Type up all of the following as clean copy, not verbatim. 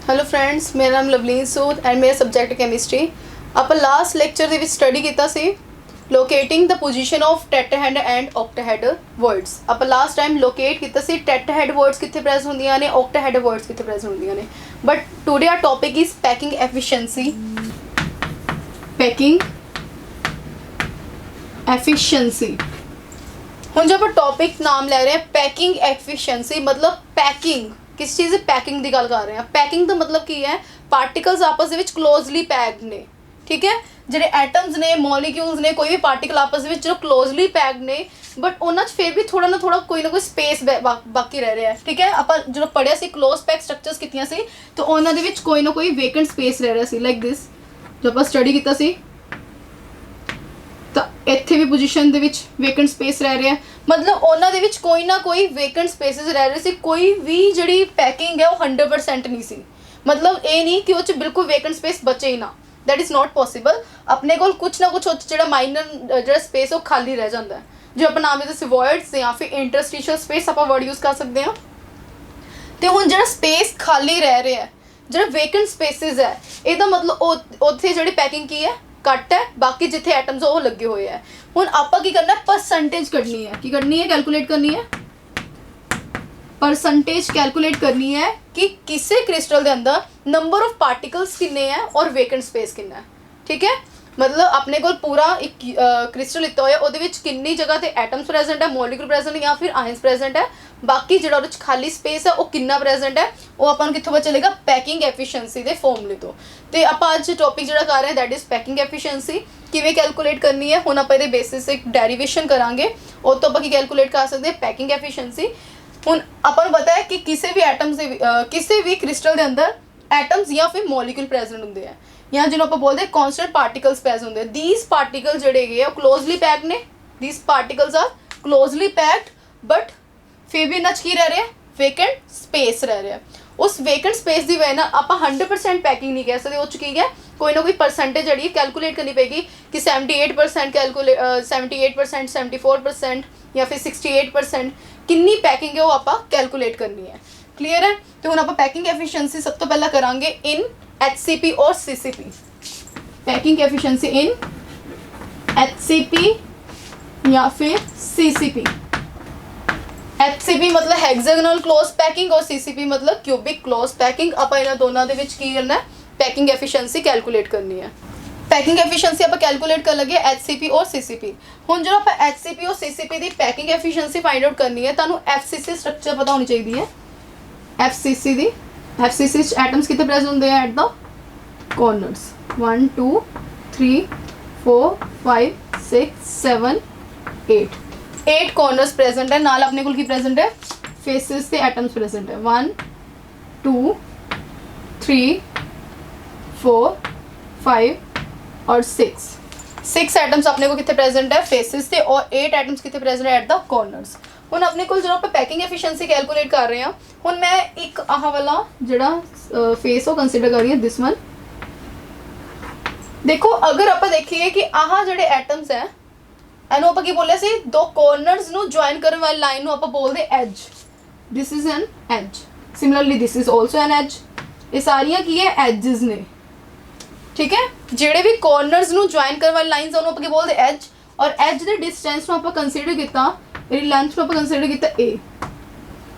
Hello friends, मेरा नाम लवलीन सूद and मेरा सब्जेक्ट केमिस्ट्री। ਆਪਾਂ ਲਾਸਟ ਲੈਕਚਰ ਦੇ ਵਿੱਚ ਸਟੱਡੀ ਕੀਤਾ ਸੀ ਲੋਕੇਟਿੰਗ ਦ ਪੋਜੀਸ਼ਨ ਆਫ ਟੈਟਰਾਹੈਡ ਐਂਡ ਆਕਟਾਹੈਡ ਵਰਡਸ। ਆਪਾਂ ਲਾਸਟ ਟਾਈਮ ਲੋਕੇਟ ਕੀਤਾ ਸੀ ਟੈਟਰਾਹੈਡ ਵਰਡਸ ਕਿੱਥੇ ਪ੍ਰੈਜ਼ੈਂਟ ਹੁੰਦੀਆਂ ਨੇ, ਆਕਟਾਹੈਡ ਵਰਡਸ ਕਿੱਥੇ ਪ੍ਰੈਜ਼ੈਂਟ ਹੁੰਦੀਆਂ ਨੇ। But today our topic is packing efficiency. Packing efficiency ਹੁਣ जब ਆਪਾਂ टॉपिक नाम ले रहे हैं पैकिंग एफिशिएंसी, मतलब पैकिंग किस चीज़ की पैकिंग की गल कर रहे हैं। पैकिंग का मतलब की है पार्टिकल्स आपस में क्लोजली पैक्ड ने, ठीक है। ਜਿਹੜੇ ਐਟਮਸ ਨੇ, ਮੋਲੀਕਿਊਲਸ ਨੇ, ਕੋਈ ਵੀ ਪਾਰਟੀਕਲ ਆਪਸ ਵਿੱਚ ਜੋ ਕਲੋਜ਼ਲੀ ਪੈਕਡ ਨੇ ਬਟ ਉਹਨਾਂ 'ਚ ਫਿਰ ਵੀ ਥੋੜਾ ਨਾ ਕੋਈ ਸਪੇਸ ਬਾਕੀ ਰਹਿ ਰਿਹਾ ਹੈ, ਠੀਕ ਹੈ। ਆਪਾਂ ਜਦੋਂ ਪੜ੍ਹਿਆ ਸੀ ਕਲੋਜ਼ ਪੈਕ ਸਟਰਕਚਰਸ ਕੀਤੀਆਂ ਸੀ ਤਾਂ ਉਹਨਾਂ ਦੇ ਵਿੱਚ ਕੋਈ ਨਾ ਕੋਈ ਵੇਕੈਂਟ ਸਪੇਸ ਰਹਿ ਰਿਹਾ ਸੀ, ਲਾਈਕ ਦਿਸ। ਜੋ ਆਪਾਂ ਸਟੱਡੀ ਕੀਤਾ ਸੀ ਤਾਂ ਇੱਥੇ ਵੀ ਪੋਜੀਸ਼ਨ ਦੇ ਵਿੱਚ ਵੇਕੈਂਟ ਸਪੇਸ ਰਹਿ ਰਿਹਾ, मतलब उन्होंने विच कोई ना कोई वेकेंट स्पेसिस रह रहे सी। कोई भी जी पैकिंग है वो 100% नहीं सी, मतलब ये नहीं कि वो बिल्कुल वेकेंट स्पेस बचे ही ना, दैट इज़ नॉट पॉसिबल। अपने को कुछ ना कुछ जो माइनर जो स्पेस वो खाली रह जाता है, जो आप नाम देते वॉइड्स या फिर इंटरस्टिशियल स्पेस आप वर्ड यूज़ कर सकते हैं। तो हुण जो स्पेस खाली रह रहा है, जो वेकेंट स्पेसिस है, यदा मतलब उत्थे जी पैकिंग की है घट है, बाकी जिथे एटम्स वो लगे हुए हैं। हुण आपां की करना, परसेंटेज कढनी है। की करनी है? कैलकुलेट करनी है, परसेंटेज कैलकुलेट करनी है कि किसी क्रिस्टल के अंदर नंबर ऑफ पार्टिकल्स किन्ने हैं और वेकेंट स्पेस किन्ना है, ठीक है। मतलब अपने को पूरा एक क्रिस्टल लिता होया उहदे विच किन्नी जगह ते एटम्स प्रेजेंट है, मॉलिक्यूल प्रेजेंट या फिर आयंस प्रेजेंट है, बाकी जिहड़ा उहदे खाली स्पेस है वो किन्ना प्रेजेंट है, वो आपां नूं कित्थों पता चलेगा? पैकिंग एफिशिएंसी दे फॉर्मूले तो। ते आपां अज टॉपिक जिहड़ा कर रहे हैं दैट इज़ पैकिंग एफिशिएंसी। किवें कैलकुलेट करनी है, हुण आपां इहदे बेसिस से एक डेरिवेशन करांगे, उस तो आपां की कैलकुलेट कर सकते हैं पैकिंग एफिशिएंसी। हुण आपां नूं पता है कि किसी भी एटम्स दे किसी भी क्रिस्टल के अंदर एटम्स या फिर मॉलिक्यूल प्रेजेंट होंदे हैं, या जिन्हों आप बोलते हैं कॉन्स्टेंट पार्टिकल्स प्रेजेंट होंगे। दीज पार्टिकल जोड़े गए क्लोजली पैक्ड ने, these particles are closely packed but फिर भी इन्हां च की रह रहे हैं? वेकेंट स्पेस रह रहा है। उस वेकेंट स्पेस की वजह नाल आप 100% पैकिंग नहीं कह सकते, उस की है कोई ना कोई परसेंटेज जी कैलकुलेट करनी पेगी कि 78% कैलकुलेट 78%, 74% या फिर 68% कितनी पैकिंग है वो आप कैलकुलेट करनी है। क्लीयर है? तो हम आप पैकिंग एफिशिएंसी सब तो पहला करांगे इन HCP और CCP। पैकिंग एफिशिएंसी इन HCP या फिर CCP। HCP मतलब हेक्सागोनल क्लोज पैकिंग और CCP मतलब क्यूबिक क्लोज पैकिंग। आप इन्हां दोनों दे विच की करना है? पैकिंग एफिशिएंसी कैलकुलेट करनी है। पैकिंग एफिशिएंसी आप कैलकुलेट कर लगे HCP और CCP। हुण जो आप HCP और CCP की पैकिंग एफिशिएंसी फाइंड आउट करनी है, तुहानूं FCC स्ट्रक्चर पता होनी चाहिए है। FCC दी FCC एटम्स कितने प्रेजेंट होंगे at the corners? 1 2 3 4 5 6 7 8 corners present है। नाल अपने को की प्रेजेंट है? फेसिस से एटम्स प्रेजेंट है 1 2 3 4 5 और 6 एटम्स अपने को कितने प्रेजेंट है? फेसिस से, और 8 एटम्स कितने प्रेजेंट है एट द कॉर्नर्स। हुण अपने को जो आप पैकिंग एफिशिएंसी कैलकुलेट कर रहे हैं, हुण मैं एक आह वाला जिहड़ा फेस वो कंसीडर कर रही हूँ, दिस वन। देखो अगर आप देखिए कि आह जिहड़े एटम्स है इहनूं आपां की बोलिया सी, दो कॉर्नर्स नूं ज्वाइन करने वाली लाइन नूं आपां बोलदे edge. This is an edge, similarly this is also an edge. ये सारियां की है? एजेस ने, ठीक है। जिहड़े भी कॉर्नर्स नूं ज्वाइन करने वाली लाइन्स उहनूं आपां की बोलदे एज, और एज दे डिस्टेंस नूं आपां कंसीडर कीता, लेंथ को आप कंसीडर किया ए।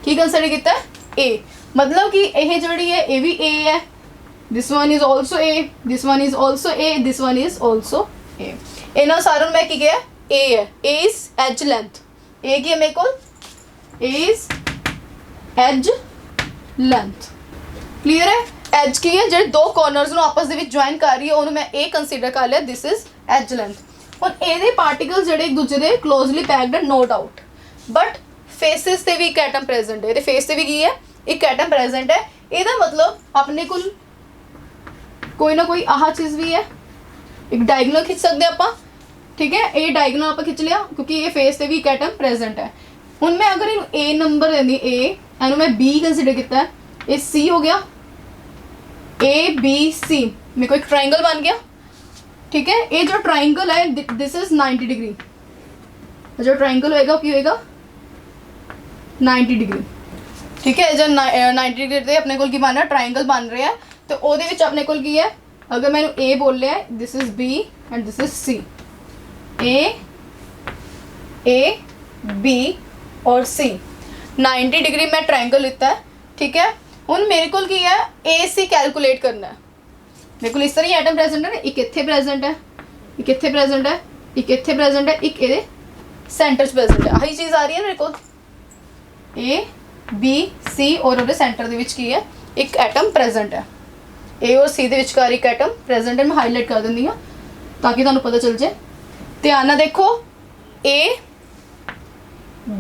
की कंसीडर किया? ए। मतलब कि यह जी है ये भी ए है, this one is also A, this one is also A, this one is also ए। इन्होंने सारों में क्या ए है? ए इज एज लेंथ। ए की है मेरे को? ए इज एज लेंथ। क्लीयर है? एज की है जो दो कॉर्नर्स नूं आपस दे विच ज्वाइन कर रही है, उन्होंने मैं ए कंसीडर कर लिया, दिस इज एज लेंथ। और ये पार्टिकल्स जोड़े एक दूसरे के क्लोजली पैक्ड है, नो डाउट, बट फेसिस से भी एक एटम प्रेजेंट है, फेस से भी की है एक एटम प्रेजेंट है। यदा मतलब अपने को कोई ना कोई आह चीज़ भी है, एक डायगोनल खिंच सकते आप, ठीक है। ये डायगोनल आप खिंच लिया क्योंकि ये फेस से भी एक एटम प्रेजेंट है। हुण मैं अगर इन्हूं ए नंबर देनी, ए इन्हूं मैं बी कंसीडर किया, ये सी हो गया, ABC मेरे को एक ट्राइंगल बन गया, ठीक है। ये जो ट्राइंगल है दिस इज 90 डिग्री, जो ट्राइंगल होएगा क्या होएगा? 90 डिग्री। ठीक है। जो 90 डिग्री ਤੇ ਆਪਣੇ ਕੋਲ ਕੀ ਬਣ ਰਿਹਾ, ਟ੍ਰਾਇੰਗਲ ਬਣ ਰਿਹਾ, ਤੇ ਉਹਦੇ ਵਿੱਚ ਆਪਣੇ ਕੋਲ ਕੀ ਹੈ, अगर मैंने ए बोल लिया है, this is B and this is C, A B और सी 90 डिग्री मैं ट्रायंगल लिता है। ठीक है, हुण मेरे को की है ए सी कैलकुलेट करना है। मेरे को इस तरह ही एटम प्रेजेंट है, एक इत्थे प्रेजेंट है, एक इत्थे प्रेजेंट है, एक इत्थे प्रेजेंट है, एक ये सेंटर च प्रेजेंट है। आही चीज़ आ रही है मेरे को, ए बी सी और वो सेंटर के विच की है एक एटम प्रेजेंट है, ए और सी के विचकार एक एटम प्रेजेंट है। मैं हाईलाइट कर देंगी हाँ ताकि तुहानू पता चल जाए। ध्यान नाल देखो, ए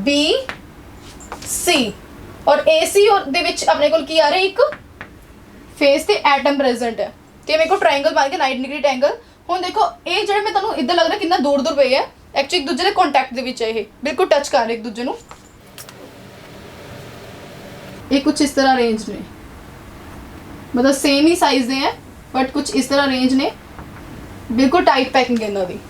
बी सी और ए सी और दे विच अपने कोल की आ रहा है, एक फेस ते एटम प्रेजेंट है, तो मेरे को ट्रायंगल बन के 90 डिग्री ट्रायंगल। हुण देखो ये जो मैं तुहानू इधर लग रहा कितना दूर दूर पे है, एक्चुअली एक दूसरे के कॉन्टैक्ट दे विच है, ये बिल्कुल टच कर रहे एक दूसरे नू। ये कुछ इस तरह रेंज ने, मतलब सेम ही साइज दे हैं बट कुछ इस तरह रेंज ने, बिल्कुल टाइट पैकिंग है इन्हों की।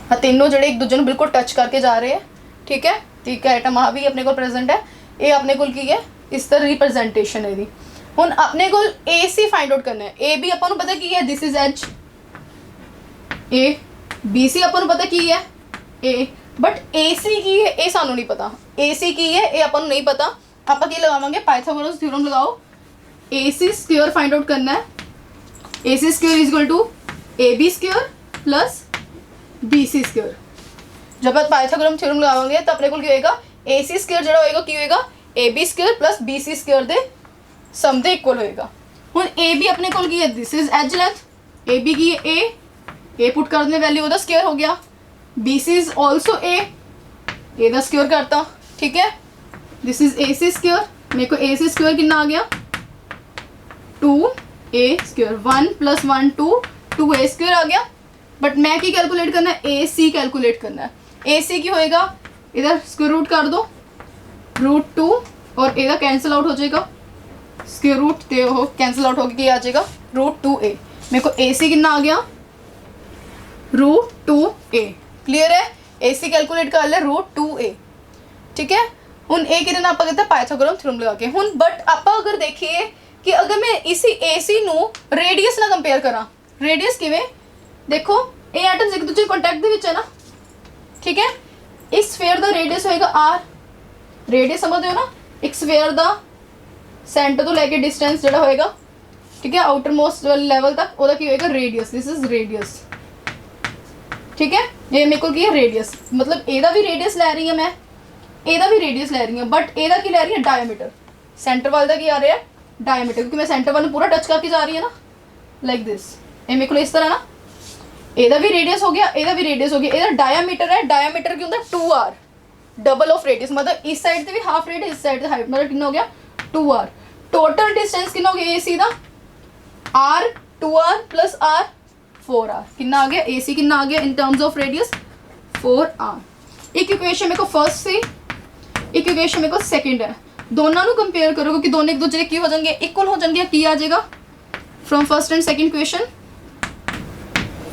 हाँ तीनों जड़े एक दूसरे बिल्कुल टच करके जा रहे हैं। ठीक है, ठीक है, आइटम आ भी अपने को प्रेजेंट है, ये अपने को की है इस तरह रिप्रेजेंटेशन है। हुण अपने को ए सी फाइंड आउट करना है। ए बी अपन पता की है, this is H, A B C अपन पता की है ए, बट ए सी की है ये सानू नहीं पता, ए सी की है ये अपन नहीं पता। आप की लगावांगे पाइथागोरस थ्योरम लगाओ, A C square find out करना है। A C square is equal to A B square plus B C square. जब आप पाइथागोरस थ्योरम लगावांगे तो अपने को होएगा ए सी स्क्वायर जो होएगा की होएगा A B square plus B C square दे सम दे इक्वल होएगा। हुण ए बी अपने को की है, this is edge length, A B की है ए पुट कर देने वैल्यू ओदा स्क्वायर हो गया, B C is also A दा स्क्वायर करता। ठीक है, this is A C square, मेरे को ए सी स्क्वायर कितना आ गया 2a स्क्वायर, 1 + 1 2 a स्क्वायर आ गया। बट मैं की कैलकुलेट करना है, ए सी कैलकुलेट करना है। ए सी की होएगा, इधर स्क्वायर रूट कर दो, √2 और इधर कैंसिल आउट हो जाएगा, स्क्वायर रूट ते हो कैंसिल आउट होकर आ जाएगा √2a। मेरे को ए सी कितना आ गया √2a। क्लियर है, ए सी कैलकुलेट कर ले √2a। ठीक है, हुण ए कितना आप कहते हैं पाइथागोरस थ्योरम लगा के। हुण बट आप अगर देखिए कि अगर मैं इसी ए सी नू रेडियस ना कंपेयर करा, रेडियस किवें, देखो ये एटम्स एक दूसरे कॉन्टैक्ट दे विच है ना। ठीक है, इस स्फेयर दा रेडियस होएगा आर, रेडियस समझते हो ना, एक स्फेयर दा सेंटर तो लेके डिस्टेंस जो होएगा, ठीक है, आउटर मोस्ट लेवल तक ओदा की होएगा रेडियस, दिस इज रेडियस। ठीक है, ये मेरे को की है रेडियस, मतलब एदा भी रेडियस लै रही है मैं, एदा भी रेडियस लै रही हूँ, बट एदा की लै रही है डायमीटर, सेंटर वाल दा की आ रहा है डायमीटर, क्योंकि मैं सेंटर वाल पूरा टच करके जा रही है ना, लाइक दिस। ये मेरे को इस तरह ना, एदा भी रेडियस हो गया, एदा भी रेडियस हो गया, एदा डायमीटर है, डायमीटर की होता है 2r, डबल ऑफ रेडियस, मतलब इस साइड से भी हाफ रेडियस, इस साइड से हाफ, मतलब कितना हो गया 2r। टोटल डिस्टेंस कितना हो गया ए सी का, r 2r + r 4r, कितना आ गया ए सी, कितना आ गया इन टर्म्स ऑफ रेडियस 4r। एक इक्वेशन मेरे को फर्स्ट से, एक इक्वेशन मेरे को सेकंड है, दोनों को कंपेयर करो क्योंकि दोनों एक दूसरे की हो जाएंगे, इक्वल हो जाएंगे, की आ जाएगा from first and second equation,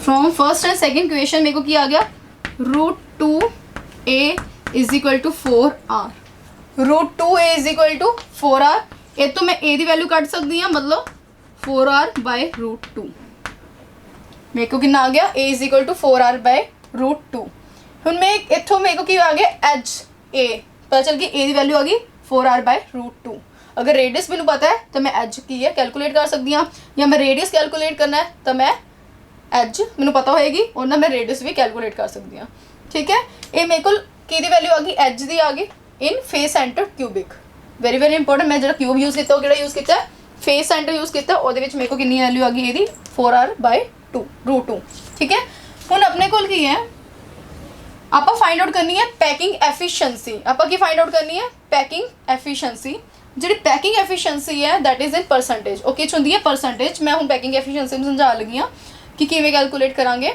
from first and second equation मेरे को क्या आ गया √2a = 4r, √2a = 4r। ये तो मैं a की वैल्यू कट सकती हाँ, मतलब 4r/√2, मेरे को कितना आ गया a = 4r/√2। हुण मैं इत्थों मेरे को क्या आ गया एच ए, पता चल गई a की वैल्यू आ गई 4r/√2। अगर रेडियस मैंने पता है तो मैं एच की है कैलकुलेट कर सकती हाँ, या मैं रेडियस कैलकुलेट करना है तो मैं एच मैंने पता होएगी और ना मैं रेडियस भी कैलकुलेट कर सकती हाँ। ठीक है, ये मेरे को की वैल्यू आ गई एच की आ गई in face centre cubic, very very important. मैं जो क्यूब यूज़ किया वो यूज़ किया फेस सेंटर यूज़ किया, वो मेरे को कितनी वैल्यू आ गई ये 4r/2 ठीक है। हुण अपने को की है आप फाइंड आउट करनी है पैकिंग एफिशिएंसी, आप की फाइंड आउट करनी है पैकिंग एफिशिएंसी। जी पैकिंग एफिशिएंसी है that is in percentage, okay होंगी है परसेंटेज। मैं हूँ पैकिंग एफिशिएंसी में समझा लगी हाँ कि किवें कैलकुलेट करांगे।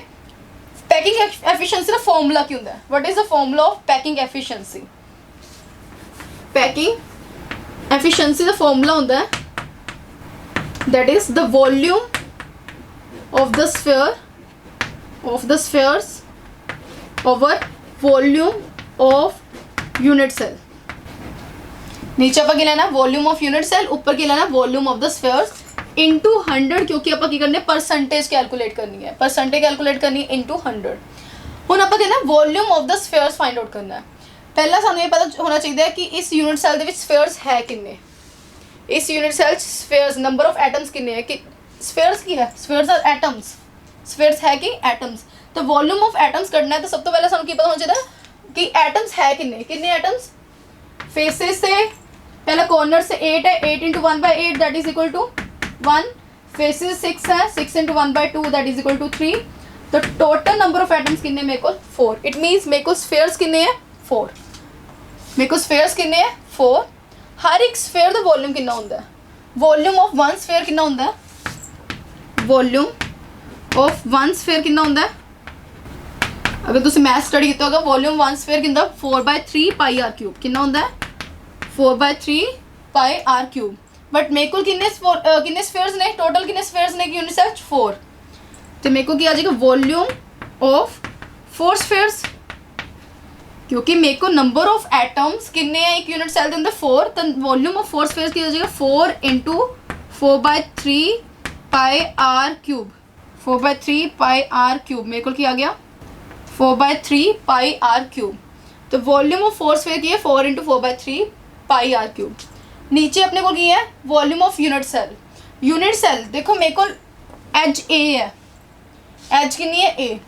पैकिंग एफिशिएंसी का फॉर्मूला की होंदा है, what is the formula of packing efficiency. Packing efficiency का फॉर्मूला होंदा है that is the volume of the spheres over volume of unit cell. नीचे ਆਪਾਂ ਕੀ ਲੈਣਾ वॉल्यूम ऑफ यूनिट सेल, ऊपर ਕੀ ਲੈਣਾ volume of the spheres into 100 क्योंकि ਆਪਾਂ ਕੀ ਕਰਨੇ परसेंटेज कैलकुलेट करनी है, परसेंटेज कैलकुलेट करनी है इनटू 100। ਹੁਣ ਆਪਾਂ कहना volume of the spheres find out करना है। पहला ਸਾਨੂੰ ਇਹ ਪਤਾ ਹੋਣਾ ਚਾਹੀਦਾ ਹੈ ਕਿ ਇਸ यूनिट सेल ਦੇ ਵਿੱਚ स्फीयर्स है किन्ने, इस unit cell spheres number of atoms किन्ने है कि स्फीयर्स की है, स्फीयर्स आर एटम्स, स्फीयर्स है कि एटम्स। तो वॉल्यूम ऑफ एटम्स करना है तो सब तो पहले ਸਾਨੂੰ ਕੀ पता होना चाहिए कि एटम्स है किन्ने, किन्ने एटम्स फेसेस से पहले कॉर्नर से 8 है, 8 into 1/8 that is equal to 1, faces 6 है, 6 into 1/2 that is equal to 3। तो टोटल नंबर ऑफ एटम्स किन्ने मेरे को 4, इट मीन्स मेरे को स्फीयर्स किन्ने है 4, मेरे को स्फीयर्स किन्ने है 4। हर एक स्फीयर दा वॉल्यूम कितना होंदा है, वॉल्यूम ऑफ वन स्फीयर कितना होंदा है, वॉल्यूम ऑफ वन स्फीयर कितना होंदा है, अगर तुम मैथ स्टडी किया होगा वॉल्यूम वन स्फीयर कितना 4/3 पाई आर क्यूब कितना होंदा है 4/3 पाई आर क्यूब। बट मेरे को किन्ने स्फीयर्स ने टोटल किन्ने स्फीयर्स ने यूनिट सेल 4, तो मेरे को क्या आ जाएगा वॉल्यूम ऑफ 4 स्फीयर्स, क्योंकि मेरे को नंबर ऑफ एटम्स किन्ने हैं एक यूनिट सेल के अंदर 4, तो वॉल्यूम ऑफ 4 स्फीयर्स क्या हो जाएगा 4 into 4/3 pi are cube, 4/3 pi are cube मेरे को क्या आ गया 4/3 पाई आर क्यूब। तो वॉल्यूम ऑफ 4 स्फीयर की है 4 इंटू 4/3 पाई आर क्यूब। नीचे अपने को की है volume of unit cell, unit cell देखो मेरे को एज ए है, एज कितनी है ए,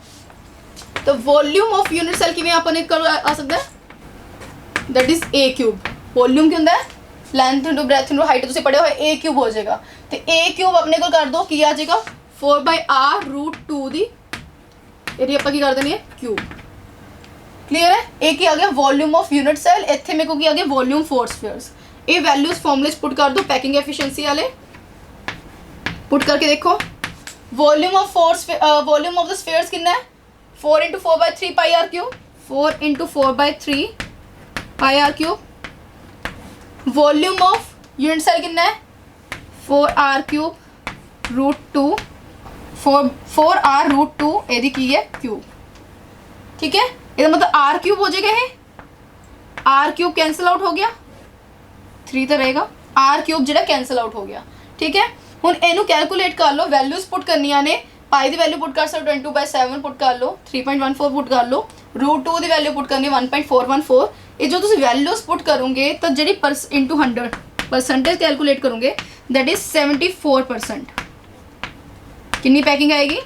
तो वॉल्यूम ऑफ यूनिट सेल किवें अपन आ सकता है that is a cube. Volume क्या होंदा है length into breadth into height, तुसीं पढ़िया होया ए क्यूब हो जाएगा, तो ए क्यूब अपने को कर दो की आ जाएगा 4/r√2 दी यदि आप कर देनी है क्यूब। क्लीयर है, ए की आ गया वॉल्यूम ऑफ यूनिट सेल, इत्थे मेरे को की आ गया वॉल्यूम 4 स्फीयर्स। ये वैल्यूज फॉर्मूले पुट कर दो पैकिंग एफिशिएंसी वाले, पुट करके देखो volume of volume of the spheres कितना है 4 into 4/3 pi are cube, 4 into 4/3 pi are cube. Volume of unit cell कितना है 4r³ √2, 4r√2 यदि की है क्यूब, ठीक है। इसका मतलब आर क्यूब हो जाएगा, ये आर क्यूब कैंसिल आउट हो गया, 3 तो रहेगा, आर क्यूब जो कैंसिल आउट हो गया, ठीक है। हुण इनू कैलकुलेट कर लो, वैल्यूज पुट करनिया ने, पाई की वैल्यू पुट कर सकते 22/7 पुट कर लो, 3.14 पुट कर लो, √2 की वैल्यू पुट करनी 1.414। ये जो तुम वैल्यूज पुट करोगे तो जी इंटू 100 परसेंटेज कैलकुलेट करोगे दैट इज 74%। कितनी पैकिंग आएगी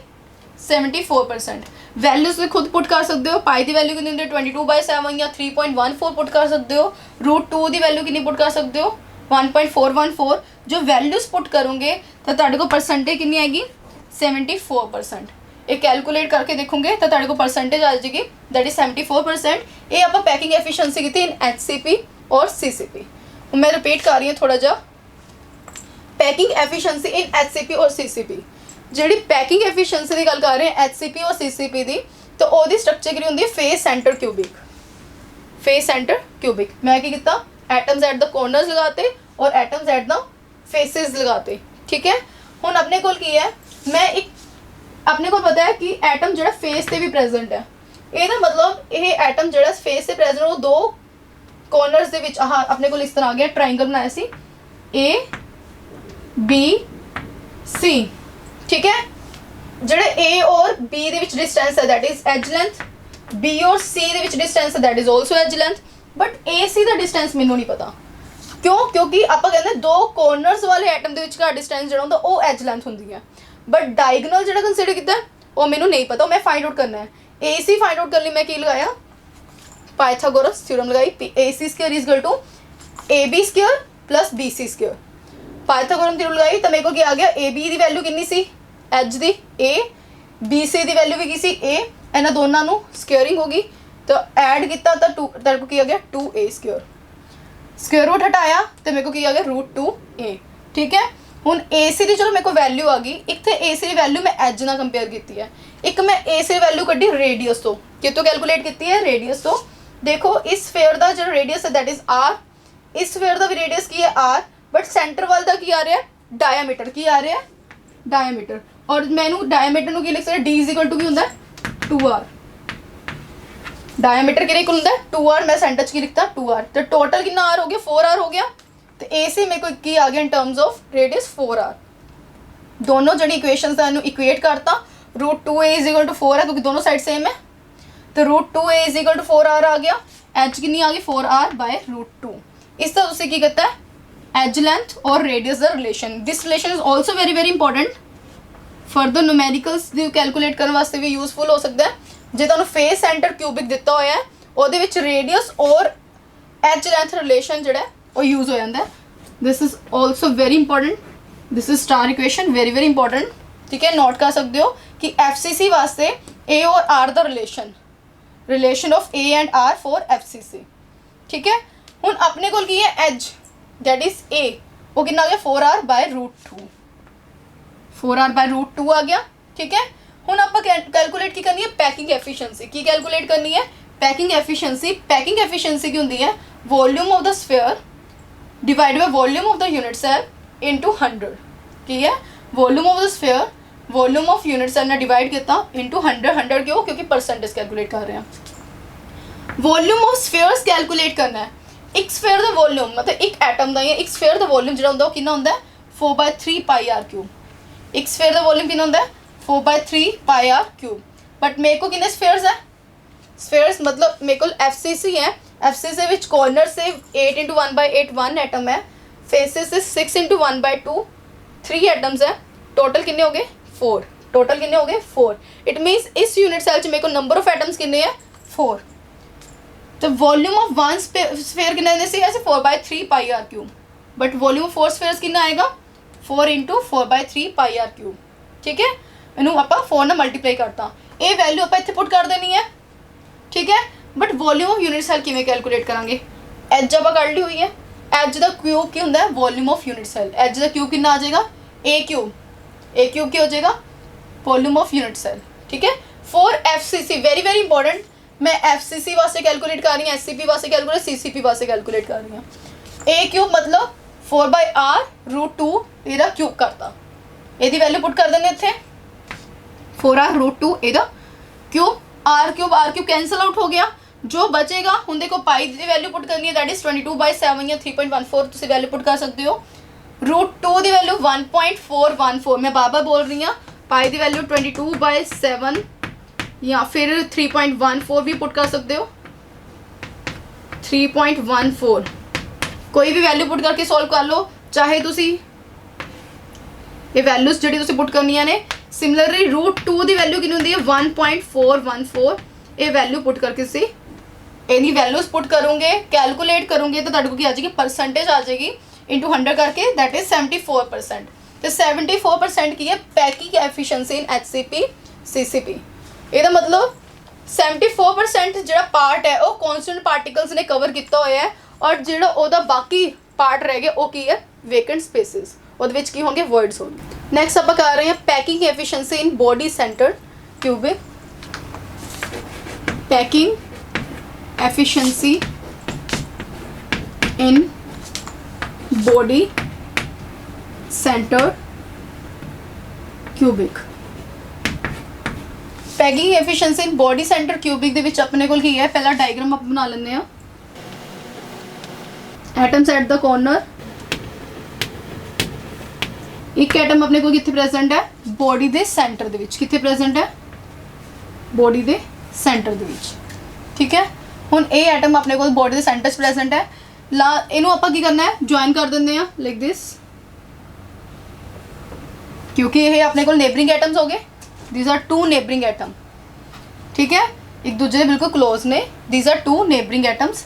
74%। वैल्यूज तुम खुद पुट कर सकते हो, पाई की वैल्यू कितनी होंगी 22/7 या 3.14 पुट कर सकते हो, √2 की वैल्यू कितनी पुट कर सकते हो 1.414। जो वैल्यूज पुट करोगे तो तुहाडे को परसेंटेज कितनी आएगी 74%। एक कैलकुलेट करके देखोगे तो तुहाडे को परसेंटेज आ जाएगी दैट इज 74%। ये आप पैकिंग एफिशिएंसी की थी इन HCP और CCP। मैं रिपीट कर रही हूँ थोड़ा जा, पैकिंग एफिशिएंसी इन HCP और CCP। जी पैकिंग एफिशिएंसी की गल कर रहे हैं HCP और CCP की, तो वो स्ट्रक्चर की होंगी face centre cubic, face centre cubic. मैं क्या किया एटम्स एट द कॉर्नर्स लगाते और एटम्स एट द फेसेस लगाते, ठीक है। हुण अपने को की है, मैं एक अपने को पता है कि एटम जो फेस से भी प्रेजेंट है, ये मतलब ये एटम जो फेस से प्रेजेंट वो 2 कॉर्नर्स दे विच अपने को इस तरह आ गया ट्राइंगल बनाया सी ABC, ठीक है। जोड़े A और B दे विच डिस्टेंस है that is edge length, B और C दे विच डिस्टेंस है that is also edge length, but AC का डिस्टेंस मैनू नहीं पता क्यों, क्योंकि आप कहते 2 कॉर्नर्स वाले एटम के विचकार डिस्टेंस जो वो एज लेंथ होंगी है, बट डायगनल जो कंसीडर किया वो मैनू नहीं पता, मैं फाइंड आउट करना है। AC फाइंड आउट करने मैं की लगाया पाइथागोरस थ्योरम लगाई, AC² is equal to AB² plus BC²। Pythagoras theorem लगाई तो मेरे को क्या आ गया AB की वैल्यू कितनी सी एच दी A, BC की वैल्यू भी की सी A, इन्होंने दोनों स्क्वेयरिंग होगी तो ऐड किया तो तेरे को क्या आ गया 2A²। स्क्वेयर रूट हटाया तो मेरे को क्या आ गया √2A, ठीक है। हुण AC की चलो मेरे को वैल्यू आ गई, एक तो AC की वैल्यू मैं एज ना कंपेयर की है, एक मैं AC की वैल्यू कड्डी रेडियस तो कितों कैलकुलेट की है रेडियस तो। देखो इस स्फीयर का जो रेडियस है दैट इज R, इस स्फीयर का भी रेडियस की है R, बट सेंटर वाल का की आ रहा है डायमीटर, की आ रहा है डायमीटर, और मैनू डायमीटर की लिख सकते D इज इक्वल टू की होंगे 2R, डायमीटर कितने इक्वल होंगे 2r, मैं सेंटर च की लिखता 2r, तो टोटल कितना r हो गया 4r हो गया, तो AC मेरे को की आ गया इन टर्म्स ऑफ रेडियस 4r। दोनों जड़ी इक्वेशंस का इक्वेट करता, √2a = 4 है क्योंकि दोनों साइड सेम है, तो √2a = 4r आ गया, एच कितनी आ गई 4r/√2। इस तरह उससे की करता है एज लेंथ और radius the relation. This relation is also very very important further numericals calculate करने वास्ते भी यूजफुल हो सकता है। जे तुहानू फेस सेंटर क्यूबिक दिता होया है ਉਹਦੇ ਵਿੱਚ रेडियस और एज लेंथ रिलेशन जिहड़ा वो यूज हो जाता है। This is also very important, this is star equation, very very important, ठीक है। नोट कर सकते हो कि FCC वास्ते A और R the relation of A and R for FCC, ठीक है। हुण अपने कोल की है एज दैट इज A, वो कितना आ गया 4r/√2, 4r/√2 आ गया, ठीक है। हुण आपां कैलकुलेट की करनी है पैकिंग एफिशिएंसी, की कैलकुलेट करनी है पैकिंग एफिशिएंसी। पैकिंग एफिशिएंसी की होंदी है volume of the sphere divide by volume of the unit cell into 100, ठीक है। Volume of the sphere volume of unit cell ने डिवाइड किया इनटू 100, 100 क्यों, क्योंकि परसेंटेज कैलकुलेट कर रहे हैं। वॉल्यूम ऑफ स्फीयर्स कैलकुलेट करना है, एक स्फीयर दा वॉल्यूम मतलब एक एटम दा या एक स्फीयर दा वॉल्यूम जिहड़ा हुंदा ओह कितना हुंदा है 4/3πr³। एक स्फीयर दा वॉल्यूम कितना हुंदा है 4/3πr³। बट मेरे को कितने स्फीयर्स है, स्फीयर्स मतलब मेरे को FCC है, FCC विच कॉर्नर से 8 × 1/8 1 एटम है, फेसेस से 6 × 1/2 3 एटम्स है, टोटल कितने हो गए 4, टोटल कितने हो गए 4। इट मीन्स इस यूनिट सेल मेरे को नंबर ऑफ एटम्स कितने हैं 4। तो वॉल्यूम ऑफ वन स्फीयर कितने से ऐसे 4/3πr³, but volume of 4 spheres कितना आएगा 4 × 4/3πr³, ठीक है। इनू आप 4 ना मल्टीप्लाई करता, ये वैल्यू आप इतने पुट कर देनी है, ठीक है। But volume of unit cell किवें कैलकुलेट करांगे, एज आप कर ली हुई है, एज द क्यूब की होंदा है volume of unit cell, as the cube कितना आ जाएगा A क्यूब की हो जाएगा वॉल्यूम ऑफ यूनिट सेल, ठीक है। For FCC very very important, मैं FCC वास्ते कैलकुलेट कर रही हूँ, SCP वास्ते कैलकुलेट, CCP वास्ते कैलकुलेट कर रही हूँ। A क्यूब मतलब 4/r√2 ਇਹਦਾ क्यूब करता, ਇਹਦੀ वैल्यू पुट कर देने इत्थे 4r√2 ਇਹਦਾ क्यूब, r³ कैंसल आउट हो गया, जो बचेगा हुण देखो पाई की वैल्यू पुट करनी है दैट इज 22/7 या 3.14 तुसीं वैल्यू पुट कर सकते हो। √2 की वैल्यू 1.414, मैं बार बोल रही हूँ, पाई की वैल्यू 22/7 या फिर 3.14 भी पुट कर सकते हो, 3.14 कोई भी वैल्यू पुट करके सॉल्व कर लो, चाहे तुसी ये वैल्यूज जी तुसी पुट करनिया ने। सिमिलरली √2 की वैल्यू कितनी होंदी है 1.414, ये वैल्यू पुट करके सी इन्हीं वैल्यूज पुट करोगे कैलकुलेट करोगे तो तुहाडे को आ जाएगी परसेंटेज आ जाएगी इंटू 100 करके, दैट इज 74%। तो 74% की है पैकिंग एफिशिएंसी इन HCP CCP। ਇਹਦਾ मतलब 74% ਜਿਹੜਾ पार्ट है वो कॉन्स्टेंट पार्टिकल्स ने कवर किया होया है, और ਜਿਹੜਾ ਉਹਦਾ बाकी पार्ट रह गया वो की है वेकेंट स्पेसिस, ਉਹਦੇ ਵਿੱਚ ਕੀ ਹੋਣਗੇ ਵਰਡਸ ਹੋਣਗੇ। नैक्सट आप कर रहे हैं packing efficiency in body centre cubic, packing efficiency in body centre cubic. Packing efficiency in body centre cubic they which अपने कोल की है, पहला डायग्राम आप बना लेंगे हैं। एटम्स एट द कॉर्नर, एक एटम अपने को कितने प्रेजेंट है बॉडी दे सेंटर दे विच, कितने प्रेजेंट है बॉडी दे सेंटर दे विच, ठीक है। हुण ए एटम अपने को बॉडी दे सेंटर प्रेजेंट है, ला इनू आपां की करना है ज्वाइन कर देंगे हैं लाइक दिस, क्योंकि ये अपने को नेबरिंग एटम्स हो गए, दीज आर 2 नेबरिंग एटम, ठीक है, एक दूसरे बिल्कुल क्लोज ने, दीज आर 2 नेबरिंग एटम्स।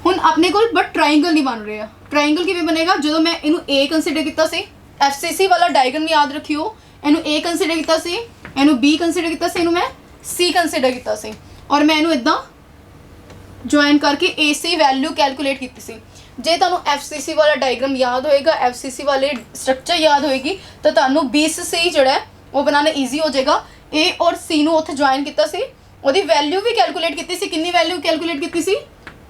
हुण अपने को बट ट्राइंगल नहीं बन रहा, ट्राइंगल किवें बनेगा जो मैं इनू A कंसीडर किया सी, FCC वाला डायग्राम याद रखियो, इनू A कंसीडर किया सी, इनू B कंसीडर किया सी, इनू मैं C कंसीडर किया सी, और मैं इनू इदां ज्वाइन करके AC वैल्यू कैलकुलेट की सी। जे तुहानू FCC वाला डायग्राम याद होएगा, FCC वाले स्ट्रक्चर याद होएगी, तो तुहानू BC जिहड़ा है वो बनाना ईजी हो जाएगा। A और C नू उत्थे ज्वाइन किया सी, ਉਹਦੀ वैल्यू भी कैलकुलेट की सी, कितनी वैल्यू कैलकुलेट की सी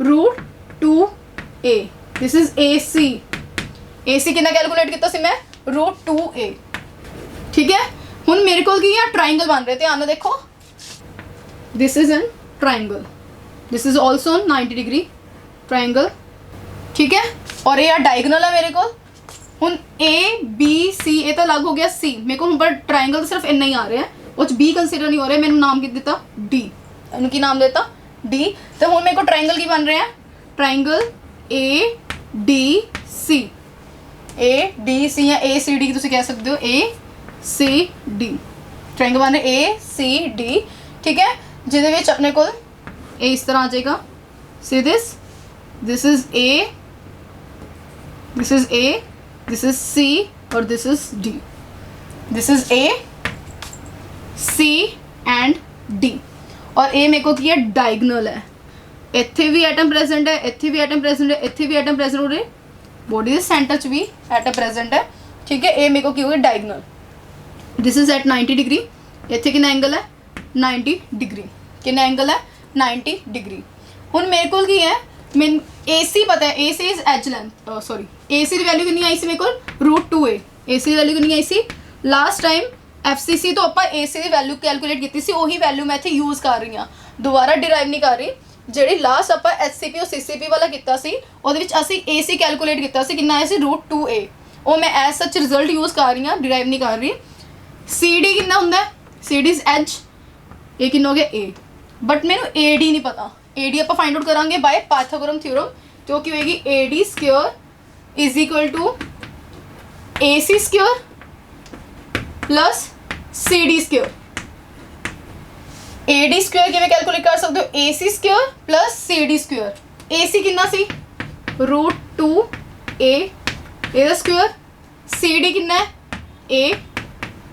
√2a, दिस इज AC कितना कैलकुलेट किया सी मैं √2a, ठीक है। हुण मेरे को की ट्राइंगल बन रहे, ध्यान नाल देखो, this is an triangle, this is also 90 degree triangle, ठीक है। और ये डायगनल है मेरे को। हुण ए बी सी ये तो अलग हो गया सी, मेरे को पर ट्राइंगल सिर्फ इन्ना ही आ रहा है, उस बी कंसीडर नहीं हो रहा है। मैंने नाम की दिता डी, उनकी नाम देता डी। तो हुण मेरे को ट्राइंगल की बन रहे हैं, triangle A D C, A D C या ए सी डी तुम कह सकते हो, ए सी डी ट्राइंगल बन रहे ए सी डी, ठीक है। जिहदे विच अपने को ए इस तरह आ जाएगा, see this is A, this is A, this is C और this is D, this is A C and D. और ए मेरे को की है डायगनल है, इत्थे भी एटम प्रेजेंट है, इत्थे भी एटम प्रेजेंट है, इत्थे भी एटम प्रेजेंट हो रहे, बॉडी के सेंटर च भी एटम प्रेजेंट है, ठीक है। ए मेरे को की हो गया diagonal. This is at 90 degree, इत्थे कितना एंगल है 90 डिग्री, कितना एंगल है 90 डिग्री। हुण मेरे को की है, मैं ए सी पता है, A C is edge length, sorry ए सी की वैल्यू कितनी आई सी मेरे को √2a, ए सी की वैल्यू कितनी आई सी लास्ट टाइम FCC तो ਆਪਾਂ ए सी की वैल्यू कैलकुलेट की सी, ਉਹੀ वैल्यू मैं इत्थे यूज़ कर रही हाँ, दोबारा डिराइव नहीं कर रही। ਜਿਹੜੀ ਲਾਸਟ ਆਪਾਂ SCP और CCP वाला ਕੀਤਾ ਸੀ ਉਹਦੇ ਵਿੱਚ ਅਸੀਂ AC कैलकुलेट ਕੀਤਾ ਸੀ, ਕਿੰਨਾ ਆਇਆ ਸੀ √2a, ਉਹ मैं एज सच रिजल्ट यूज़ कर रही हाँ, डिराइव नहीं कर रही। CD कितना ਹੁੰਦਾ, CD इज एज, ये कितना हो गया A, बट मैंने AD नहीं पता, AD ਆਪਾਂ फाइंड आउट करांगे बाय पाइथागोरम थ्योरम, तो की होगी AD square is equal to AC square plus CD square. AD square किवें कैलकुलेट कर सकते हो, AC square plus CD square. AC कितना सी √2a दा स्क्वायर, CD कितना है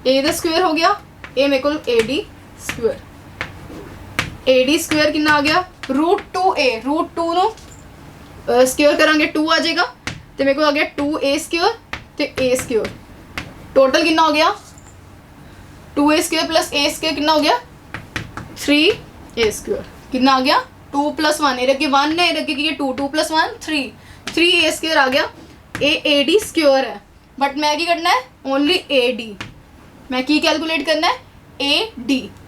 A दा स्क्वायर हो गया, ए मेरे को AD स्क्वायर, AD स्क्वायर कितना आ गया √2a, √2 नो स्क्वायर करांगे 2 आ जाएगा, तो मेरे को आ गया 2a स्क्वायर तो a स्क्वायर, टोटल कितना हो गया 2a square plus a square कितना हो गया 3a स्क्वायर, कितना आ गया 2 + 1, ये रखे 1 है, ये रखे कि 2 2 + 1 3a स्क्वायर आ गया। AD स्क्वायर है, बट मैं क्या करना है ओनली AD, मैं की कैलकुलेट करना है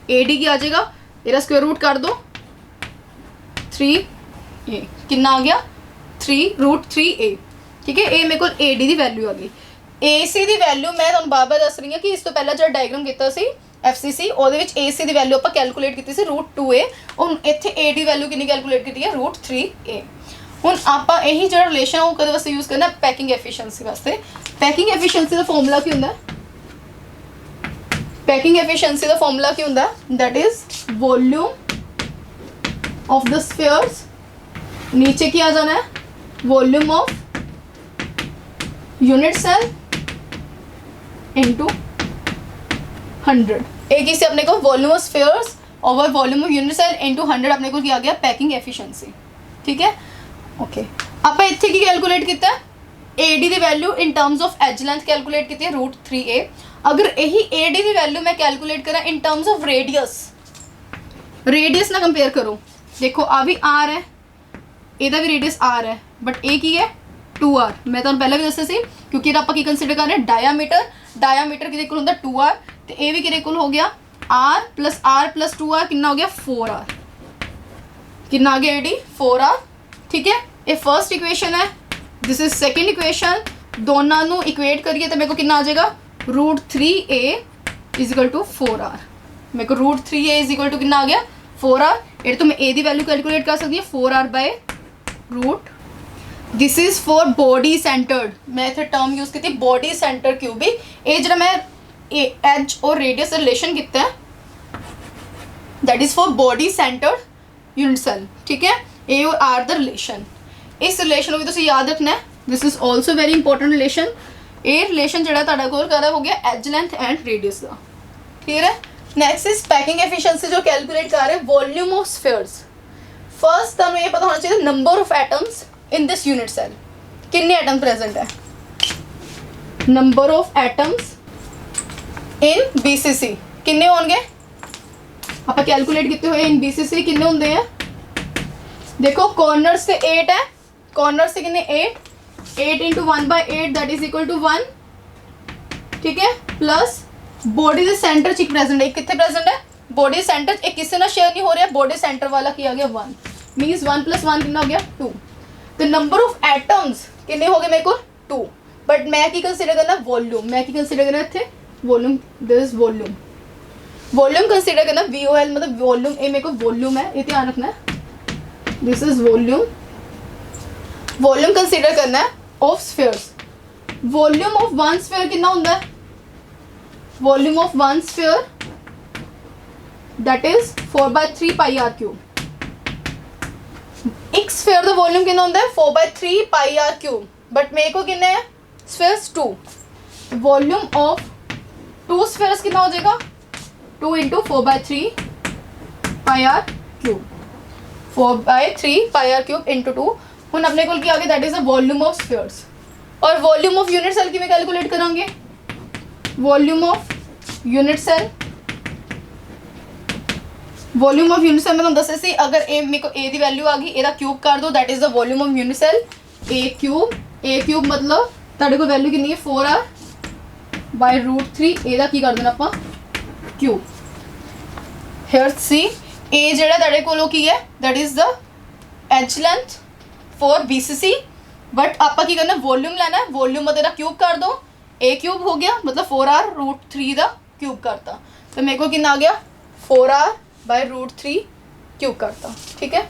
AD की आ जाएगा, मेरा स्क्वायर रूट कर दो 3a, कितना आ गया 3√3a, ठीक है। ए मेरे को AD की वैल्यू आ गई। AC की वैल्यू मैं तुहानूं बार-बार दस रही हूँ कि इस तो पहला जो डायग्राम किया सी FCC ਉਹਦੇ ਵਿੱਚ AC ਦੀ ਵੈਲਿਊ ਆਪਾਂ ਕੈਲਕੂਲੇਟ ਕੀਤੀ ਸੀ √2a, ਹੁਣ ਇੱਥੇ A ਦੀ ਵੈਲਿਊ ਕਿੰਨੀ ਕੈਲਕੂਲੇਟ ਕੀਤੀ ਹੈ √3a। ਹੁਣ ਆਪਾਂ ਇਹੀ ਜਿਹੜਾ ਰਿਲੇਸ਼ਨ ਉਹ ਕਦੇ ਵਾਸਤੇ ਯੂਜ਼ ਕਰਨਾ ਪੈਕਿੰਗ ਐਫੀਸ਼ੀਐਂਸੀ ਵਾਸਤੇ। ਪੈਕਿੰਗ ਐਫੀਸ਼ੀਐਂਸੀ ਦਾ ਫਾਰਮੂਲਾ ਕੀ ਹੁੰਦਾ, पैकिंग एफिशिएंसी का फॉर्मूला क्या होता है, that is volume of the spheres, नीचे क्या आ जाना है volume of unit cell into 100। एक ही से अपने को volume of spheres over volume of unit cell into 100 अपने को क्या आ गया पैकिंग एफिशिएंसी, ठीक है। ओके आप इत्थे की कैलकुलेट किया AD की value in terms of edge length calculate की है √3a। अगर यही AD की वैल्यू मैं कैलकुलेट करा इन टर्म्स ऑफ रेडियस, रेडियस ना कंपेयर करो, देखो आ भी R है, ਇਹਦਾ भी रेडियस R है, बट ए की है 2R। मैं तो पहले भी दस्या सी, क्योंकि आप की कंसीडर कर रहे हैं डायामीटर किहदे कोल हुंदा 2R, तो ये भी किहदे कोल हो गया R + 2R, कितना हो गया 4R, कितना आ गया AD 4R, ठीक है। ये फर्स्ट इक्वेशन है, दिस इज सेकेंड इक्वेशन, दोनों नू इक्वेट करिए तो मेरे को कितना आ जाएगा √3a is equal to 4R। मेरे को √3a इज इक्वल टू कितना आ गया 4R। ये तो मैं a की वैल्यू कैलकुलेट कर सकती हूँ 4R/√। This is for body centred, मैं इतने टर्म यूज की थी बॉडी सेंटर क्यूबिक। ये जो मैं एज और रेडियस रिलेशन किया है that is for body centred unit cell, ठीक है। ए और आर द रिलेशन, इस रिलेशन को भी तुम याद रखना है, this is also very important relation. ये रिलेशन जो कोल हो गया एज लेंथ एंड रेडियस का, क्लियर है। नैक्सट इज पैकिंग एफिशिएंसी जो कैलकुलेट कर रहे हैं वॉल्यूम ऑफ स्फीयर्स। फर्स्ट तुम ये पता होना चाहिए number of atoms in this unit cell, कितने एटम प्रेजेंट है, number of atoms in BCC कितने होंगे, आप कैलकुलेट किए हुए इन BCC कितने होंगे हैं। देखो कॉर्नर्स से 8 है, कॉर्नर से कितने 8 × 1/8 दैट इज इक्वल टू 1, ठीक है। प्लस बॉडी के सेंटर च प्रेजेंट है, कितने प्रेजेंट है बॉडी सेंटर, एक किसी ना शेयर नहीं हो रहा, बॉडी सेंटर वाला किया गया 1। मीन्स 1 + 1 कितना हो गया 2। तो नंबर ऑफ एटम्स कितने हो गए मेरे को 2, बट मैं की कंसीडर करना वॉल्यूम, मैं की कंसीडर करना इतने volume, this volume, volume consider करना VOL मतलब वॉल्यूम, ये मेरे को वॉल्यूम है, ये ध्यान रखना है, this is volume, volume consider करना है of spheres. Volume of one sphere कितना होता है, volume of one sphere that is 4/3 πr³। एक स्फीयर दा वॉल्यूम कितना होता है 4/3 πr³, बट मेरे को कितने है स्फीयर्स 2। वॉल्यूम ऑफ 2 स्फीयर्स कितना हो जाएगा 2 × 4/3 πr³, 4/3 πr³ × 2। हुन अपने को क्या आ गया that is the volume of spheres. और वॉल्यूम ऑफ यूनिट सेल की मैं कैलकुलेट करांगे, volume of unit cell, volume of unit cell मैं दस सी अगर ए मेरे को ए दी वैल्यू आ गई एदा क्यूब कर दो that is the volume of unit cell A cube मतलब तुहाडे को वैल्यू कितनी है 4r/√3 एदा की कर देना आपां क्यूब। हियर सी ए जेड़ा तुहाडे कोलों की है that is the edge length for BCC, but आपा की करना वॉल्यूम लेना है, वॉल्यूम मतलब एदा क्यूब कर दो, ए क्यूब हो गया मतलब 4r√3 दा क्यूब करता, तो मेरे को कितना आ गया 4r/√3 क्यूब करता। ठीक है,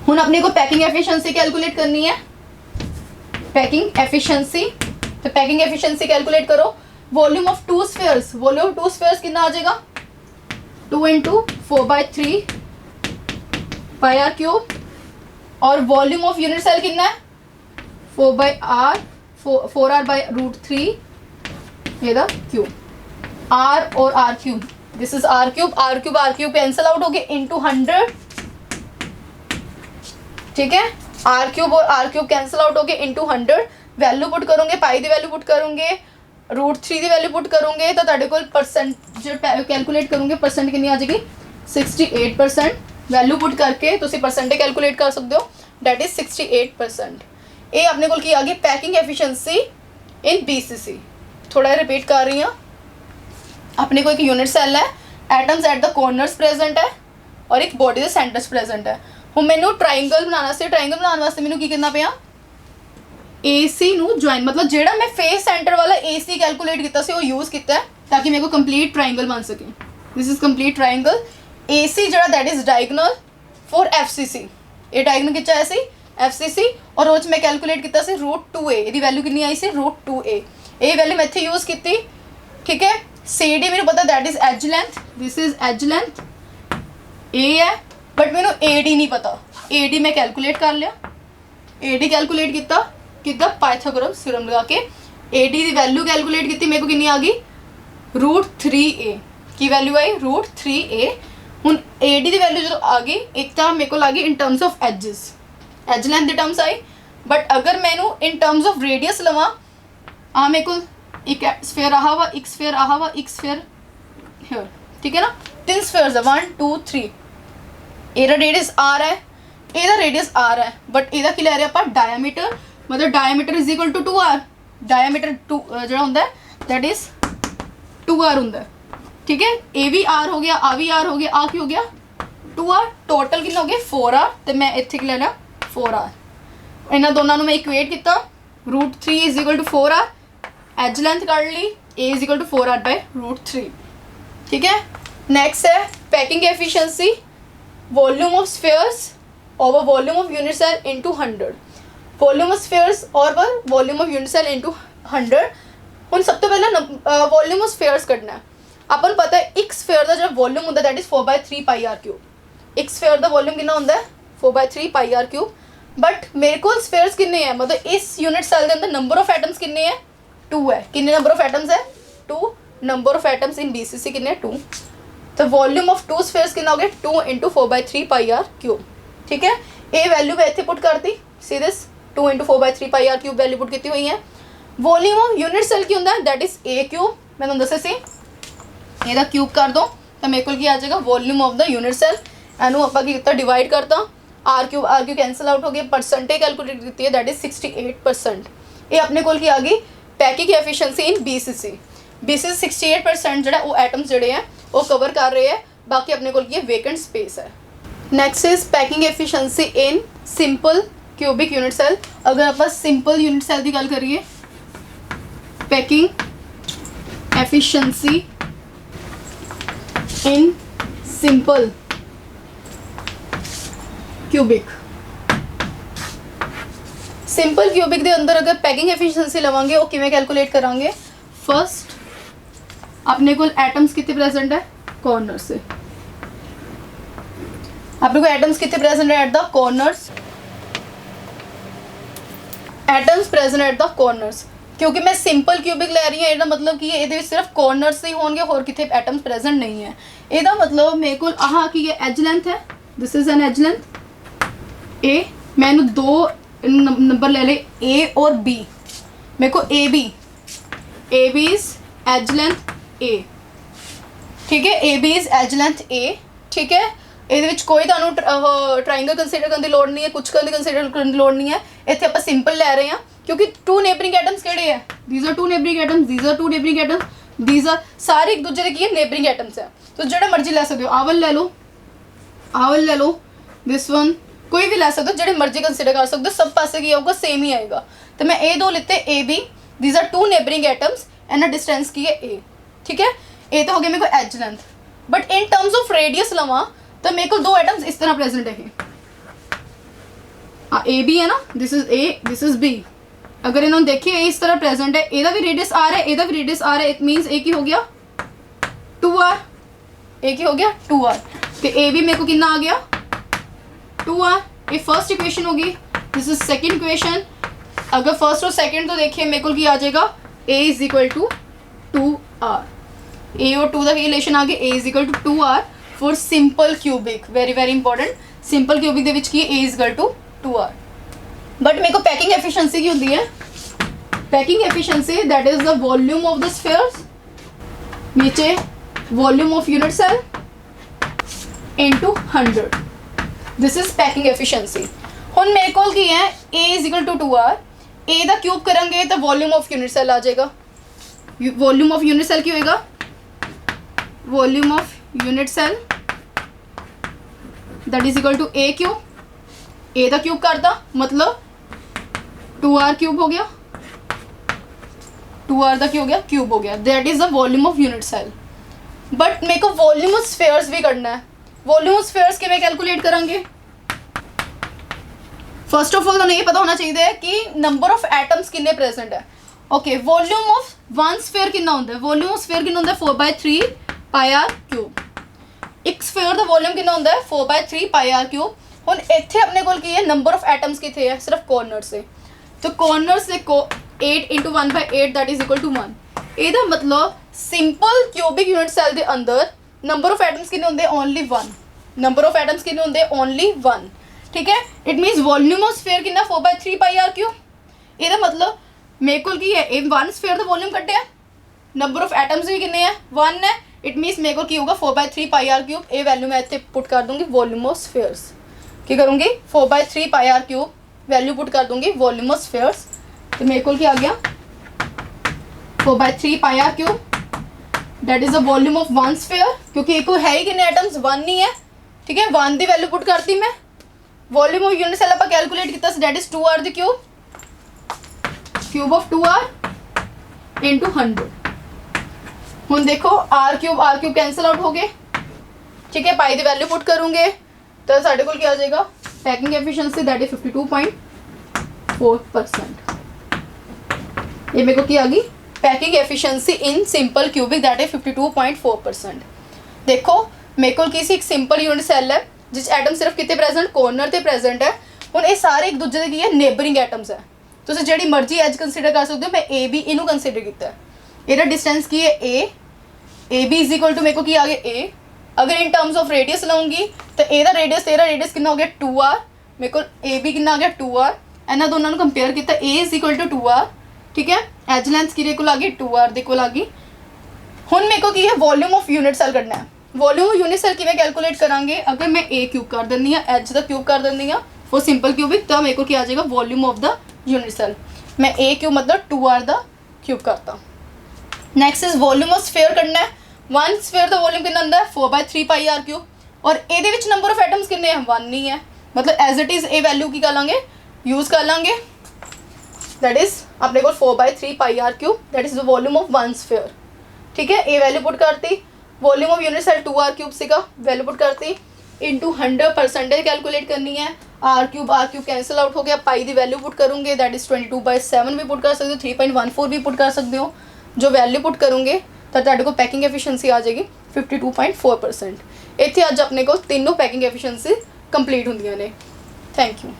हुन अपने को पैकिंग एफिशिएंसी कैलकुलेट करनी है, पैकिंग एफिशिएंसी, तो पैकिंग एफिशिएंसी कैलकुलेट करो। Volume of 2 spheres, volume of 2 spheres कितना आ जाएगा 2 × 4/3 πr³, और वॉल्यूम ऑफ यूनिट सेल कितना है 4r/√3 ये क्यूब, r और r³, this is r³ cancel out हो गए इंटू 100। ठीक है, r³ और r³ कैंसल आउट हो गए इंटू 100। वैल्यू पुट करोगे, पाई की वैल्यू पुट करोगे, √3 की वैल्यू पुट करोगे तो तुहाडे कोल परसेंट जो कैलकुलेट करोगे परसेंट कितनी आ जाएगी 68%। वैल्यू पुट करके तुसी परसेंटेज कैलकुलेट कर सकते हो दैट इज 68%। ये अपने कोल की आ गई पैकिंग एफिशिएंसी इन BCC। थोड़ा रिपीट कर रही हूँ, अपने को एक यूनिट सेल है, atoms at the corners present है और एक बॉडी के सेंटर्स प्रेजेंट है। हम मैंने ट्राइंगल बनाना से, ट्राइंगल बनाने वास्ते मैंने की करना पिया AC नू ज्वाइन, मतलब जेड़ा मैं फेस सेंटर वाला AC कैलकुलेट किया से वो यूज़ किया है ताकि मेरे को कंप्लीट ट्राइंगल बन सके। This is complete triangle. AC जड़ा that is diagonal for FCC, ये डायगोनल कितना है सी FCC, और वो मैं कैलकुलेट किया से √2a, ये वैल्यू कितनी आई सी √2a, ये वैल्यू मैं इतने यूज़ की। ठीक है, CD मेरे पता that is edge length, this is edge length A है, बट मैंने AD नहीं पता, AD मैं कैलकुलेट कर लिया, AD कैलकुलेट कितना पाइथागोरस थ्योरम लगा के AD की वैल्यू कैलकुलेट की, मेरे को कितनी आ गई √3a की वैल्यू आई √3a। हुन AD की वैल्यू जो आ गई एक तो मेरे को लगी in terms of edges, edge length की टर्म्स आई, बट अगर मैनू इन टर्म्स ऑफ रेडियस लवा आ मेरे को एक स्फीयर आ हुआ, एक स्फीयर आ हुआ, एक स्फीयर हियर। ठीक है ना, 3 स्फीयर्स है 1 2 3, एदा रेडियस R है, एदा रेडियस R है, बट एदा की ले रहे आप डायमीटर, मतलब diameter is equal to 2r, diameter 2 जो होंगे दैट इज 2r होंगे। ठीक है, ए भी R हो गया, आ भी R हो गया, आ की हो गया 2r, टोटल कितना हो गया 4r, तो मैं इतने की लेना 4r। इन्होंने दोनों मैं इक्वेट किया, √3 is equal to 4r, edge length कर ली, a is equal to 4r/√3। ठीक है, नेक्स्ट है packing efficiency, volume of spheres over volume of unit cell into 100, volume of spheres over volume of unit cell into 100। हम सब तो पहले volume of spheres कटना है। अपन पता है एक स्फीयर का जो वॉल्यूम होता है दैट इज 4/3 πr³, एक स्फीयर का वॉल्यूम कितना होता है 4/3 πr³, बट मेरे को स्फीयर्स कितने हैं, मतलब इस यूनिट सेल के अंदर नंबर ऑफ एटम्स कितने हैं 2 है। कितने नंबर ऑफ एटम्स है 2, number of atoms in BCC कितने 2, तो वॉल्यूम ऑफ 2 स्फीयर्स कितना हो गया 2 × 4/3 πr³। ठीक है, ए वैल्यू मैं इतने पुट कर दी, see this 2 × 4/3 πr³ value put की हुई है। वॉल्यूम ऑफ यूनिट सेल की होता है दैट इज A³ मैं तुम दसे सी ਇਹਦਾ क्यूब कर दो तो मेरे को आ जाएगा volume of the unit cell. एनू आप डिवाइड करता R³ कैंसल आउट हो गया, परसेंटेज कैलकुलेट की है दैट इज 68%। ये अपने को आ गई पैकिंग एफिशिएंसी इन BCC 68% जो वो एटम्स जोड़े हैं वो कवर कर रहे हैं, बाकी अपने को वेकेंट स्पेस है। Next is packing efficiency in simple cubic unit cell. अगर आप सिंपल यूनिट सेल की गल करिए, packing efficiency in simple cubic, simple cubic के अंदर अगर पैकिंग एफिशिएंसी लवांगे वो किवें कैलकुलेट करांगे। फर्स्ट अपने को एटम्स कितने प्रेजेंट है कॉर्नर से, अपने को एटम्स कितने प्रेजेंट है at the corners, atoms present at the corners. क्योंकि मैं सिंपल क्यूबिक ले रही हूँ ਇਹਦਾ मतलब कि ये सिर्फ कॉर्नर्स ही होंगे और कितने एटम्स प्रेजेंट नहीं है। ਇਹਦਾ मतलब मेरे को आह कि ये एज लेंथ है, this is an edge length A, मैंने दो नंबर ले ले ए और बी, मेरे को A B is edge length A, ठीक है, A B is edge length A, ठीक है। ਇਹਦੇ ਵਿੱਚ ਕੋਈ ਤੁਹਾਨੂੰ ट्राइंगल कंसीडर करने की लोड़ नहीं है, कुछ करने कंसीडर करने की लोड़ नहीं है। ਇੱਥੇ ਆਪਾਂ ਸਿੰਪਲ ਲੈ ਰਹੇ ਹਾਂ क्योंकि टू नेबरिंग एटम्स ਕਿਹੜੇ ਹੈ, these are two neighboring atoms, these are two neighboring atoms, these are ਸਾਰੇ ਇੱਕ ਦੂਜੇ ਦੇ ਕੀ ਹੈ neighboring atoms ਹੈ। तो ਜਿਹੜਾ ਮਰਜ਼ੀ ਲੈ ਸਕਦੇ ਹੋ, ਆਵਲ ਲੈ ਲਓ, ਆਵਲ ਲੈ ਲਓ, this one कोई भी ला सकते हो, ਜਿਹੜੇ ਮਰਜ਼ੀ कंसीडर कर सकते हो, सब पासे की होगा सेम ही आएगा। तो मैं ए दो लेते A B, these are two neighboring atoms and distance की है ए, ठीक है। ए तो हो गया मेरे को edge length, but in terms of radius लवा तो मेरे को दो एटम्स इस तरह प्रेजेंट है, ए बी है ना, this is A, this is B. अगर इन्होंने देखिए इस तरह प्रेजेंट है, एदा भी रेडियस आर है, एदा भी रेडियस आर है, इट मीन्स ए की हो गया 2r, ए की हो गया 2r, तो ए बी मेरे को कितना आ गया 2r। ये फर्स्ट इक्वेशन होगी, दिस इज सेकंड इक्वेशन। अगर फर्स्ट और सेकंड तो देखिए मेरे को क्या आ जाएगा, a is equal to 2r, a और 2 का रिलेशन आ गया, a is equal to 2r for simple cubic, very very important. Simple cubic they which की a is equal to 2r। But मेरे को पैकिंग एफिशिएंसी की होती है, packing efficiency that is the volume of the spheres, नीचे volume of unit cell into 100, this is packing efficiency. हुण मेरे को की है a is equal to 2r, a का क्यूब करेंगे तो वॉल्यूम ऑफ यूनिट सेल आ जाएगा। वॉल्यूम ऑफ यूनिट सेल क्या होगा, volume of unit cell that is equal to a cube, a का क्यूब करता मतलब 2r क्यूब हो गया, 2r का क्या हो गया क्यूब हो गया, that is the volume of unit cell. But मेरे को वॉल्यूम ऑफ स्फीयर्स भी करना है। वॉल्यूम ऑफ स्फीयर्स के मैं कैलकुलेट करेंगे, फर्स्ट ऑफ ऑल तो ये पता होना चाहिए कि नंबर ऑफ एटम्स कितने प्रेजेंट है। Okay, volume of one sphere कितना होता है, वॉल्यूम ऑफ स्फीयर कितना होता है 4/3 πr क्यूब। एक स्फीयर का वॉल्यूम कितना होता है 4/3 πr क्यूब। हुण इत्थे अपने कोल की है नंबर ऑफ एटम्स कितने है सिर्फ कॉर्नर से, तो कॉर्नर से 8 × 1/8 दैट इज इक्वल टू 1। ਇਹਦਾ मतलब सिंपल क्यूबिक यूनिट सेल के अंदर नंबर ऑफ एटम्स कितने होंगे ओनली 1, नंबर ऑफ एटम्स कितने होंगे ओनली 1, ठीक है। It means volume of sphere कितना 4/3 πr क्यूब। ਇਹਦਾ मतलब मेरे को की है वन स्फीयर का वॉल्यूम कटे, नंबर ऑफ एटम्स भी कितने हैं 1 है, इट मीन्स मेरे को की होगा 4/3 πr क्यूब। ये वैल्यू मैं इतने पुट कर दूंगी वॉल्यूम ऑफ स्फीयर्स, की करूँगी 4/3 πr क्यूब वैल्यू पुट कर दूंगी वॉल्यूम ऑफ स्फीयर्स। तो मेरे को क्या आ गया 4/3 πr cube that is the volume of one sphere, क्योंकि एक है ही कितने एटम्स 1 नहीं है, ठीक है। 1 की वैल्यू पुट करती मैं, वॉल्यूम ऑफ यूनिट सेल आप कैलकुलेट किया that is 2r the cube, cube of 2r into 100। हुण देखो r क्यूब कैंसल आउट हो गए, ठीक है। पाई की वैल्यू पुट करूँगे तो साढ़े को क्या आ जाएगा, पैकिंग एफिशिएंसी दैट इज 52.4%। ये मेरे को क्या आ गई packing efficiency in simple cubic that is 52.4%। देखो मेरे को किसी एक सिंपल यूनिट सेल है जिस एटम सिर्फ कितने प्रेजेंट कॉर्नर ते प्रेजेंट है। हुण ये सारे एक दूसरे की है नेबरिंग एटम्स है, तुसीं जिहड़ी मर्जी एज कंसीडर कर सकते हो। मैं ए बी इनू कंसीडर किया, ਇਹਦਾ डिस्टेंस की है A B is equal to मेरे को की आ गया ए। अगर इन टर्म्स ऑफ रेडियस लाऊंगी तो ਇਹਦਾ रेडियस तेरा रेडियस कितना हो गया 2r, मेरे को ए बी कितना आ गया 2r। इन्होंने दोनों को कंपेयर किया, ए इज इक्वल टू 2r, ठीक है। एज लेंथ की को आ गई 2r दे को आ गई। हुण मेरे को की है वॉल्यूम ऑफ यूनिट सेल करना है। वॉल्यूम ऑफ यूनिट सेल किवें कैलकुलेट करांगे, अगर मैं ए क्यूब कर दिंदी हाँ, एच का क्यूब कर दिंदी हाँ फॉर सिंपल क्यूबिक, तो मेरे को क्या आ जाएगा volume of the unit cell. मैं ए क्यूब मतलब 2r द क्यूब करता। Next is volume of sphere करना है। वन स्फीयर का वॉल्यूम कितना होता है 4/3 πr क्यूब। और ਇਹਦੇ ਵਿੱਚ ਨੰਬਰ ਆਫ ਐਟਮਸ ਕਿੰਨੇ ਹੈ 1 ਨਹੀਂ ਹੈ मतलब एज इट इज़ ये वैल्यू की कर लांगे यूज़ कर लांगे दैट इज़ अपने को 4/3 pi are cube that is the volume of one sphere ठीक है ये वैल्यू पुट करती volume of unit cell 2 R cube सीगा वैल्यू पुट करती इंटू 100% कैलकुलेट करनी है आर क्यूब कैंसिल आउट हो गया पाई की वैल्यू पुट करूँगे दैट इज़ 22/7 भी पुट कर सकते हो 3.14 भी पुट कर सकते हो जो वैल्यू पुट करूँगे तो तुहाडे को पैकिंग एफिशिएंसी आ जाएगी 52.4%। इत्थे अज अपने को तीनों पैकिंग एफिशिएंसी कंप्लीट होंदियां ने थैंक यू।